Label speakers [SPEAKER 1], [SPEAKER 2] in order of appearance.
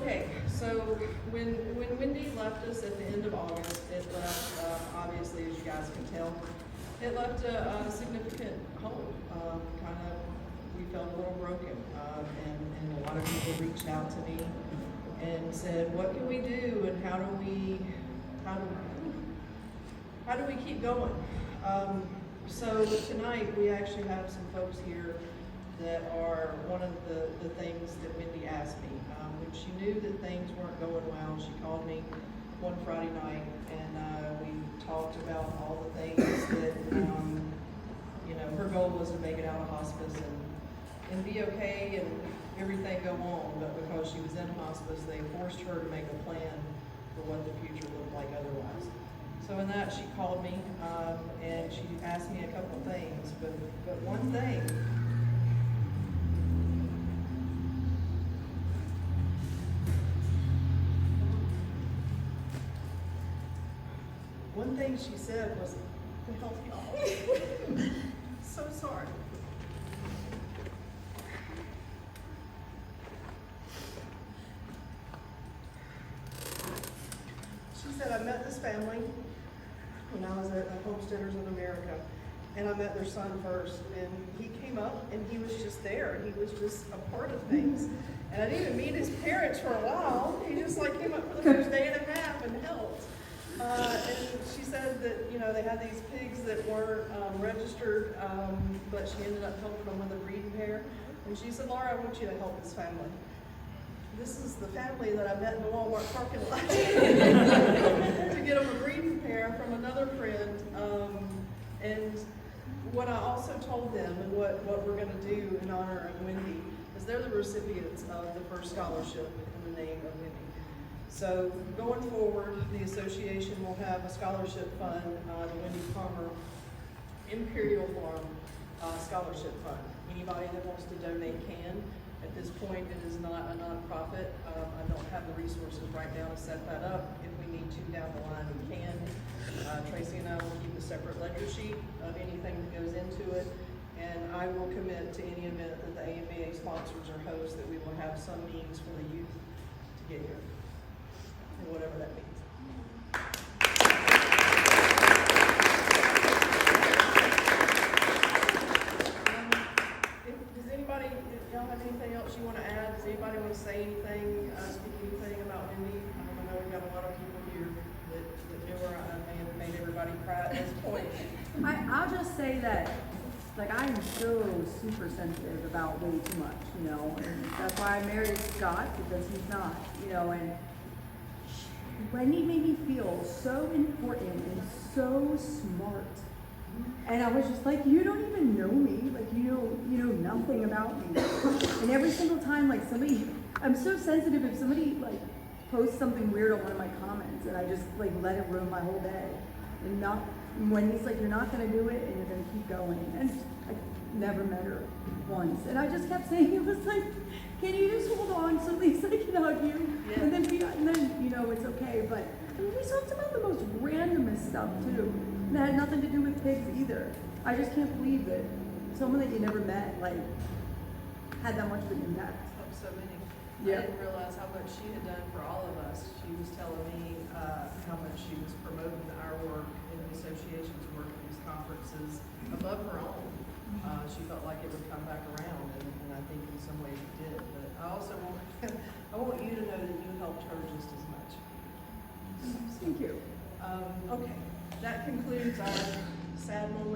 [SPEAKER 1] Okay, so when Wendy left us at the end of August, it left, obviously, as you guys can tell, it left a significant hole. Kind of, we felt a little broken, and a lot of people reached out to me and said, "What can we do, and how do we keep going?" So tonight we actually have some folks here that are one of the things that Wendy asked me. When she knew that things weren't going well, she called me one Friday night, and we talked about all the things that, her goal was to make it out of hospice and be okay and everything go on, but because she was in hospice, they forced her to make a plan for what the future looked like otherwise. So in that, she called me, and she asked me a couple things, but one thing, she said was to help y'all. So sorry. She said, "I met this family when I was at Homesteaders of America, and I met their son first, and he came up and he was just there. He was just a part of things. And I didn't even meet his parents for a while. He just came up for the first day and a half and helped." And she said that, they had these pigs that weren't registered, but she ended up helping them with a breeding pair. And she said, "Laura, I want you to help this family. This is the family that I met in the Walmart parking lot to get them a breeding pair from another friend." And what I also told them, and what we're going to do in honor of Wendy, is they're the recipients of the first scholarship in the name of Wendy. So going forward, the association will have a scholarship fund, the Wendy Palmer Imperial Farm Scholarship Fund. Anybody that wants to donate can. At this point, it is not a nonprofit. I don't have the resources right now to set that up. If we need to down the line, we can. Tracy and I will keep a separate ledger sheet of anything that goes into it. And I will commit to any event that the AMBA sponsors or hosts that we will have some means for the youth to get here. And whatever that means. Does anybody, y'all have anything else you want to add? Does anybody want to say anything, speak anything about Wendy? I know we've got a lot of people here that knew her. I may have made everybody cry at this point.
[SPEAKER 2] I'll just say that, I'm so super sensitive about way too much, and that's why I married Scott, because he's not, and Wendy made me feel so important and so smart. And I was just like, you don't even know me, you know nothing about me. And every single time, I'm so sensitive if somebody posts something weird on one of my comments, and I just let it ruin my whole day. And Wendy's like, "You're not gonna do it, and you're gonna keep going." And I never met her once, and I just kept saying, it was like, "Can you just hold on so at least I can hug you?"
[SPEAKER 1] Yeah.
[SPEAKER 2] And then it's okay. But we talked about the most randomest stuff too. And that had nothing to do with pigs either. I just can't believe that someone that you never met had that much of an impact.
[SPEAKER 1] Of so many.
[SPEAKER 2] Yeah.
[SPEAKER 1] I didn't realize how much she had done for all of us. She was telling me how much she was promoting our work in the association's work at these conferences above her own. She felt like it would come back around, and I think in some ways it did. But I also want you to know that you helped her just as much.
[SPEAKER 2] Thank you.
[SPEAKER 1] Okay, that concludes our sad moment.